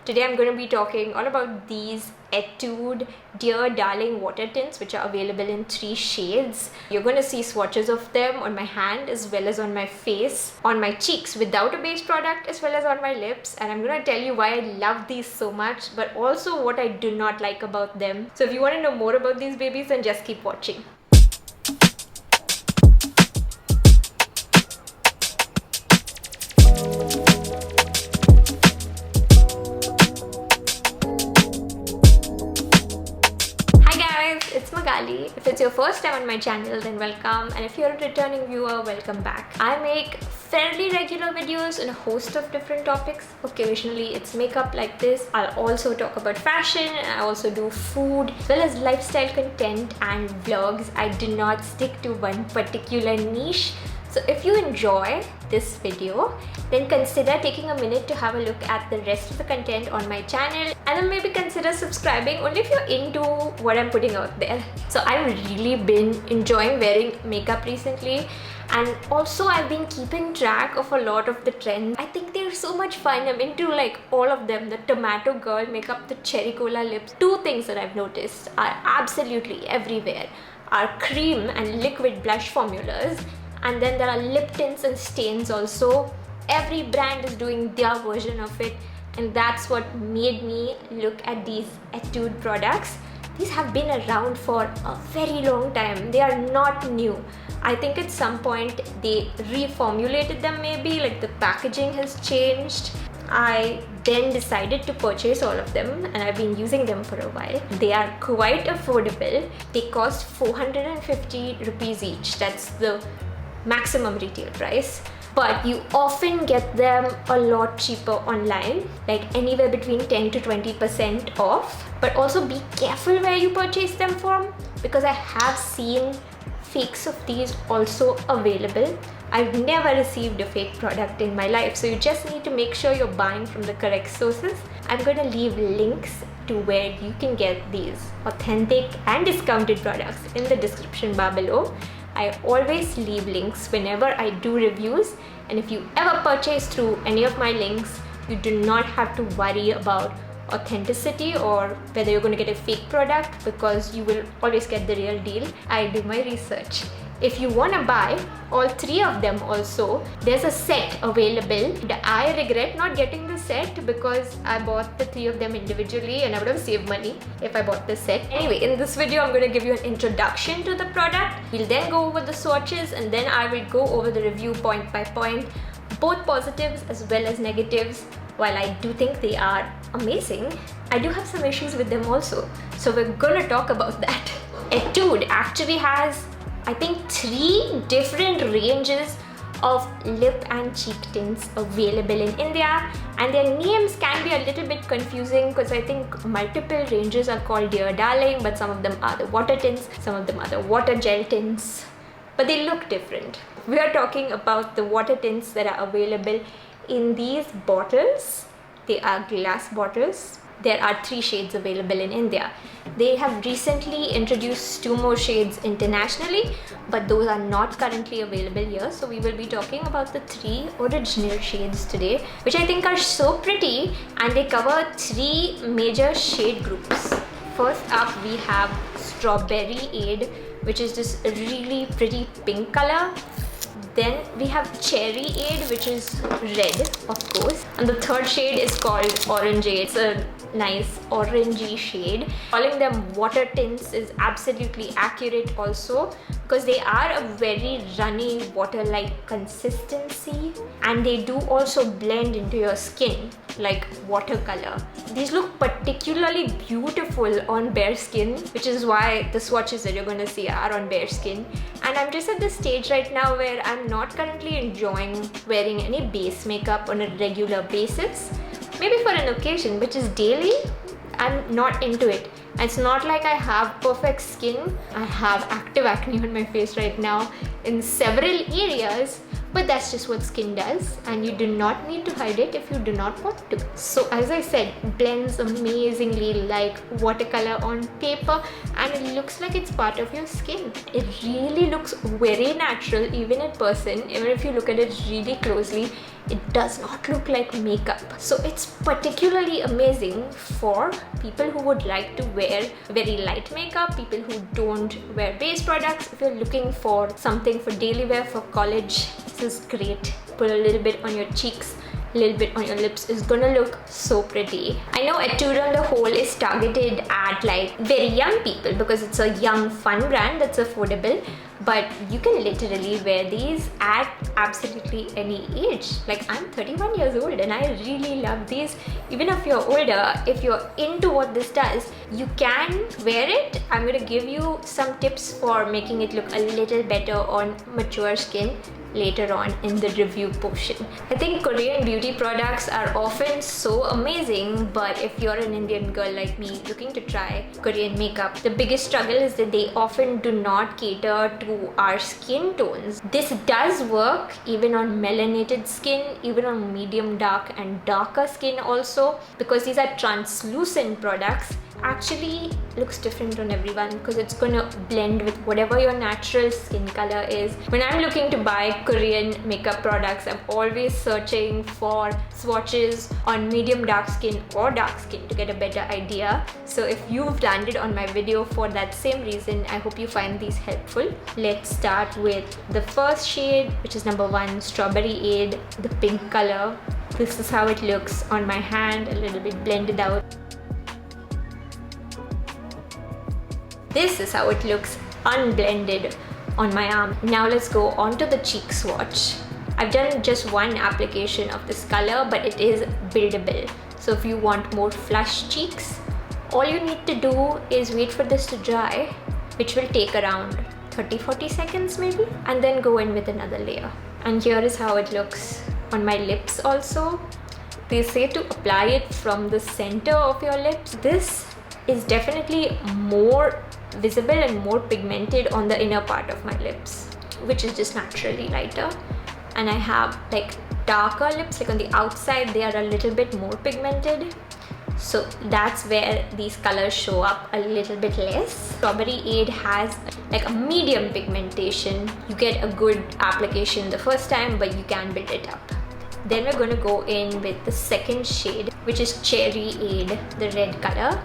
Today I'm going to be talking all about these Etude Dear Darling water tints, which are available in 3 shades. You're going to see swatches of them on my hand as well as on my face, on my cheeks without a base product as well as on my lips. And I'm going to tell you why I love these so much, but also what I do not like about them. So if you want to know more about these babies, then just keep watching. It's Magali. If it's your first time on my channel, then welcome, and if you're a returning viewer, welcome back. I make fairly regular videos on a host of different topics. Occasionally it's makeup like this. I'll also talk about fashion, I also do food as well as lifestyle content and vlogs. I do not stick to one particular niche. So if you enjoy this video, then consider taking a minute to have a look at the rest of the content on my channel, and then maybe consider subscribing only if you're into what I'm putting out there. So I've really been enjoying wearing makeup recently, and also I've been keeping track of a lot of the trends. I think they're so much fun. I'm into like all of them. The tomato girl makeup, the cherry cola lips. 2 things that I've noticed are absolutely everywhere are cream and liquid blush formulas. And then there are lip tints and stains also. Every brand is doing their version of it, and that's what made me look at these Etude products. These have been around for a very long time. They are not new. I think at some point they reformulated them, maybe like the packaging has changed. I then decided to purchase all of them, and I've been using them for a while. They are quite affordable. They cost 450 rupees each. That's the maximum retail price, but you often get them a lot cheaper online, like anywhere between 10 to 20% off. But also be careful where you purchase them from, because I have seen fakes of these also available. I've never received a fake product in my life, so you just need to make sure you're buying from the correct sources. I'm going to leave links to where you can get these authentic and discounted products in the description bar below. I always leave links whenever I do reviews, and if you ever purchase through any of my links, you do not have to worry about authenticity or whether you're going to get a fake product, because you will always get the real deal. I do my research. If you want to buy all 3 of them also, there's a set available. I regret not getting the set because I bought the 3 of them individually and I would have saved money if I bought the set. Anyway, in this video I'm going to give you an introduction to the product. We'll then go over the swatches, and then I will go over the review point by point, both positives as well as negatives. While I do think they are amazing, I do have some issues with them also. So we're gonna talk about that. Etude actually has, I think, 3 different ranges of lip and cheek tints available in India, and their names can be a little bit confusing because I think multiple ranges are called Dear Darling, but some of them are the water tints, some of them are the water gel tints, but they look different. We are talking about the water tints that are available in these bottles. They are glass bottles. There are 3 shades available in India. They have recently introduced 2 more shades internationally, but those are not currently available here. So we will be talking about the 3 original shades today, which I think are so pretty, and they cover 3 major shade groups. First up, we have Strawberry-ade, which is this really pretty pink color. Then we have Cherry-ade, which is red, of course. And the 3rd shade is called Orange-ade. It's a nice orangey shade. Calling them water tints is absolutely accurate also, because they are a very runny water-like consistency, and they do also blend into your skin like watercolor. These look particularly beautiful on bare skin, which is why the swatches that you're going to see are on bare skin. And I'm just at this stage right now where I'm not currently enjoying wearing any base makeup on a regular basis. Maybe for an occasion, which is daily, I'm not into it. And it's not like I have perfect skin. I have active acne on my face right now in several areas, but that's just what skin does, and you do not need to hide it if you do not want to. So as I said, blends amazingly like watercolor on paper, and it looks like it's part of your skin. It really looks very natural even in person. Even if you look at it really closely, it does not look like makeup. So it's particularly amazing for people who would like to wear very light makeup, people who don't wear base products. If you're looking for something for daily wear for college, this is great. Put a little bit on your cheeks, a little bit on your lips. Is gonna look so pretty. I know Etude on the whole is targeted at like very young people because it's a young fun brand that's affordable, but you can literally wear these at absolutely any age. Like, I'm 31 years old and I really love these. Even if you're older, if you're into what this does, you can wear it. I'm gonna give you some tips for making it look a little better on mature skin later on in the review portion. I think Korean beauty products are often so amazing, but if you're an Indian girl like me looking to try Korean makeup, the biggest struggle is that they often do not cater to our skin tones. This does work even on melanated skin, even on medium dark and darker skin also, because these are translucent products. Actually looks different on everyone because it's gonna blend with whatever your natural skin color is. When I'm looking to buy Korean makeup products, I'm always searching for swatches on medium dark skin or dark skin to get a better idea. So if you've landed on my video for that same reason, I hope you find these helpful. Let's start with the first shade, which is number 1, Strawberry Aid, the pink color. This is how it looks on my hand, a little bit blended out. This is how it looks unblended on my arm. Now let's go on to the cheek swatch. I've done just one application of this color, but it is buildable. So if you want more flush cheeks, all you need to do is wait for this to dry, which will take around 30-40 seconds maybe, and then go in with another layer. And here is how it looks on my lips also. They say to apply it from the center of your lips. This is definitely more visible and more pigmented on the inner part of my lips, which is just naturally lighter. And I have like darker lips, like on the outside they are a little bit more pigmented, so that's where these colors show up a little bit less. Strawberry Aid has like a medium pigmentation. You get a good application the first time, but you can build it up. Then we're going to go in with the second shade, which is Cherry Aid, the red color.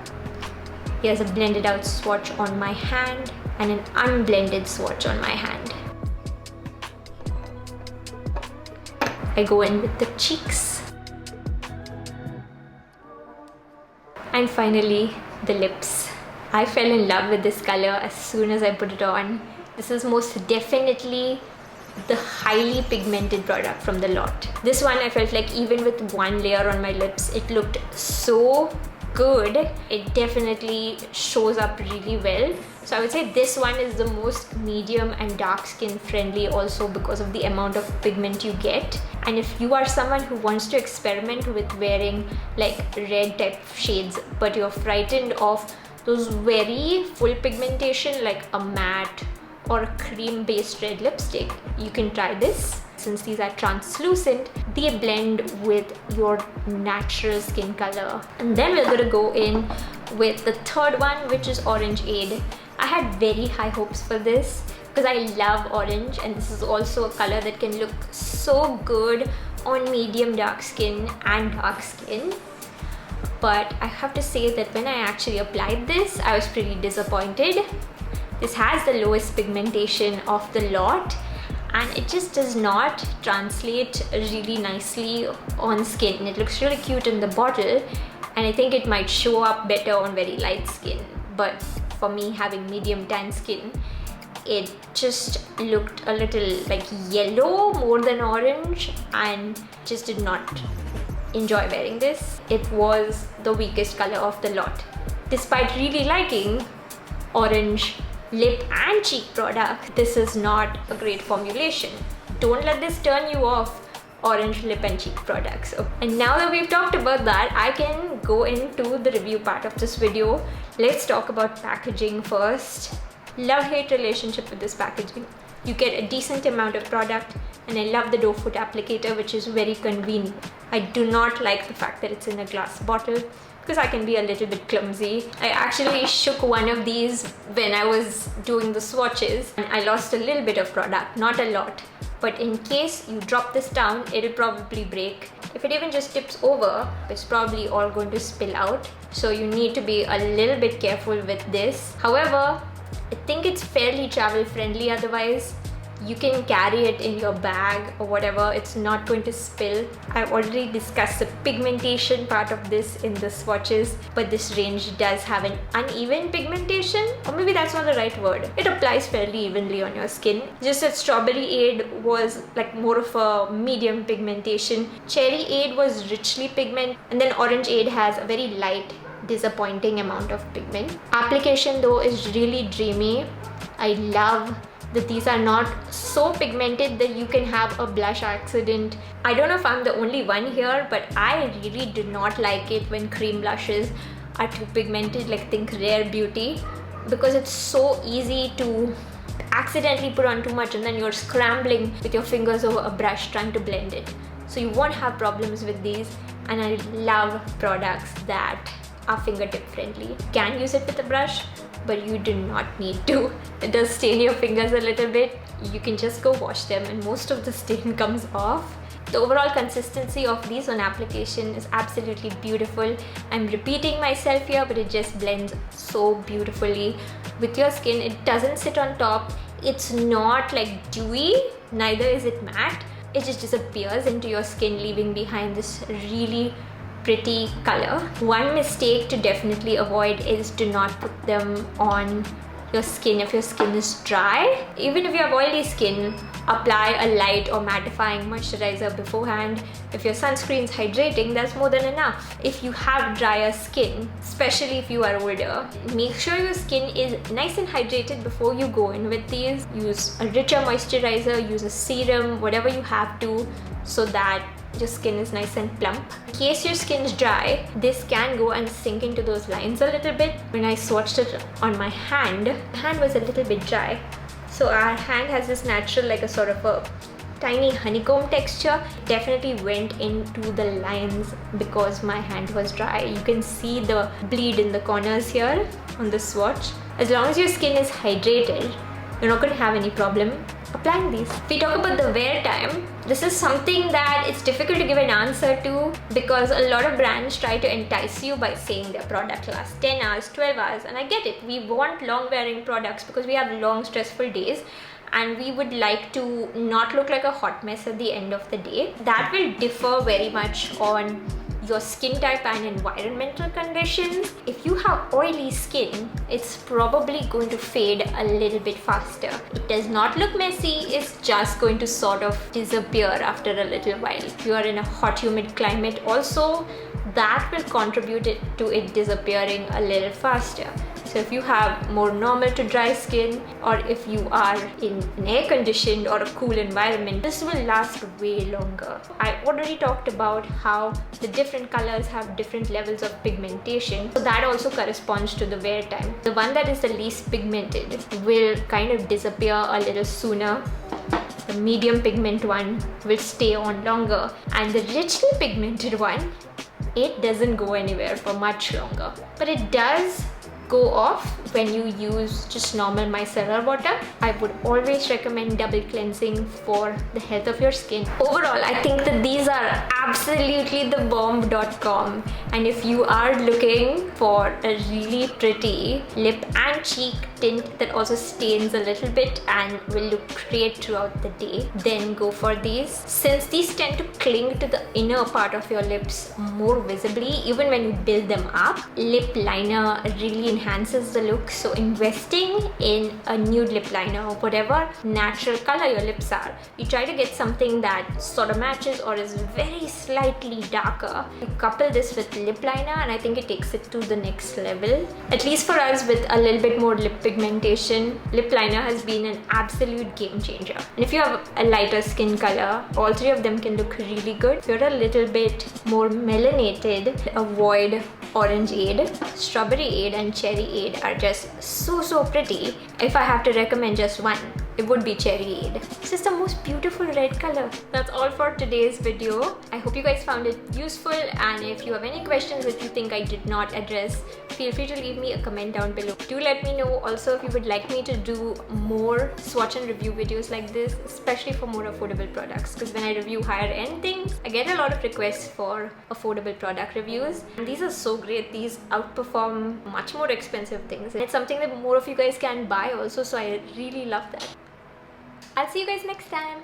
Here's a blended out swatch on my hand and an unblended swatch on my hand. I go in with the cheeks. And finally, the lips. I fell in love with this color as soon as I put it on. This is most definitely the highly pigmented product from the lot. This one I felt like even with one layer on my lips, it looked so good. It definitely shows up really well. So I would say this one is the most medium and dark skin friendly also because of the amount of pigment you get. And if you are someone who wants to experiment with wearing like red type shades, but you're frightened of those very full pigmentation like a matte or a cream based red lipstick, you can try this. Since these are translucent, they blend with your natural skin color. And then we're gonna go in with the third one, which is Orange Aid. I had very high hopes for this because I love orange, and this is also a color that can look so good on medium dark skin and dark skin. But I have to say that when I actually applied this, I was pretty disappointed. This has the lowest pigmentation of the lot, and it just does not translate really nicely on skin. It looks really cute in the bottle, and I think it might show up better on very light skin, but for me, having medium tan skin, it just looked a little like yellow more than orange, and just did not enjoy wearing this. It was the weakest color of the lot. Despite really liking orange lip and cheek product, this is not a great formulation. Don't let this turn you off orange lip and cheek products. And now that we've talked about that, I can go into the review part of this video. Let's talk about packaging first. Love-hate relationship with this packaging. You get a decent amount of product, and I love the doe foot applicator, which is very convenient. I do not like the fact that it's in a glass bottle because I can be a little bit clumsy. I actually shook one of these when I was doing the swatches and I lost a little bit of product, not a lot. But in case you drop this down, it'll probably break. If it even just tips over, it's probably all going to spill out. So you need to be a little bit careful with this. However, I think it's fairly travel friendly otherwise. You can carry it in your bag or whatever, it's not going to spill. I've already discussed the pigmentation part of this in the swatches, but this range does have an uneven pigmentation, or maybe that's not the right word. It applies fairly evenly on your skin. Just that Strawberry-ade was like more of a medium pigmentation. Cherry-ade was richly pigmented, and then Orange-ade has a very light, disappointing amount of pigment. Application though is really dreamy. I love that these are not so pigmented that you can have a blush accident. I don't know if I'm the only one here, but I really do not like it when cream blushes are too pigmented, like think Rare Beauty, because it's so easy to accidentally put on too much and then you're scrambling with your fingers over a brush trying to blend it. So you won't have problems with these, and I love products that are fingertip friendly. You can use it with a brush, but you do not need to. It does stain your fingers a little bit. You can just go wash them and most of the stain comes off. The overall consistency of these on application is absolutely beautiful. I'm repeating myself here, but it just blends so beautifully with your skin. It doesn't sit on top. It's not like dewy, neither is it matte. It just disappears into your skin, leaving behind this really pretty color. One mistake to definitely avoid is to not put them on your skin if your skin is dry. Even if you have oily skin, apply a light or mattifying moisturizer beforehand. If your sunscreen is hydrating, that's more than enough. If you have drier skin, especially if you are older, make sure your skin is nice and hydrated before you go in with these. Use a richer moisturizer, use a serum, whatever you have to, so that your skin is nice and plump. In case your skin is dry, this can go and sink into those lines a little bit. When I swatched it on my hand, the hand was a little bit dry. So our hand has this natural, like a sort of a tiny honeycomb texture. It definitely went into the lines because my hand was dry. You can see the bleed in the corners here on the swatch. As long as your skin is hydrated, you're not going to have any problem applying these. If we talk about the wear time, this is something that it's difficult to give an answer to because a lot of brands try to entice you by saying their product lasts 10 hours, 12 hours, and I get it. We want long wearing products because we have long stressful days and we would like to not look like a hot mess at the end of the day. That will differ very much on your skin type and environmental conditions. If you have oily skin, it's probably going to fade a little bit faster. It does not look messy, it's just going to sort of disappear after a little while. If you are in a hot, humid climate also, that will contribute to it disappearing a little faster. So if you have more normal to dry skin, or if you are in an air-conditioned or a cool environment, this will last way longer. I already talked about how the different colors have different levels of pigmentation, so that also corresponds to the wear time. The one that is the least pigmented will kind of disappear a little sooner. The medium pigment one will stay on longer, and the richly pigmented one, it doesn't go anywhere for much longer, but it does go off when you use just normal micellar water. I would always recommend double cleansing for the health of your skin. Overall, I think that these are absolutely the bomb.com, and if you are looking for a really pretty lip and cheek tint that also stains a little bit and will look great throughout the day, then go for these. Since these tend to cling to the inner part of your lips more visibly, even when you build them up, lip liner really enhances the look. So investing in a nude lip liner or whatever natural color your lips are, you try to get something that sort of matches or is very slightly darker. You couple this with lip liner and I think it takes it to the next level. At least for us with a little bit more lip pigmentation, lip liner has been an absolute game changer. And if you have a lighter skin color, all three of them can look really good. If you're a little bit more melanated, avoid Orange-ade. Strawberry-ade and Cherry-ade are just so pretty. If I have to recommend just one, it would be cherried. It's just the most beautiful red color. That's all for today's video. I hope you guys found it useful, and if you have any questions that you think I did not address, feel free to leave me a comment down below. Do let me know also if you would like me to do more swatch and review videos like this, especially for more affordable products, because when I review higher end things, I get a lot of requests for affordable product reviews, and these are so great. These outperform much more expensive things. It's something that more of you guys can buy also, so I really love that. I'll see you guys next time.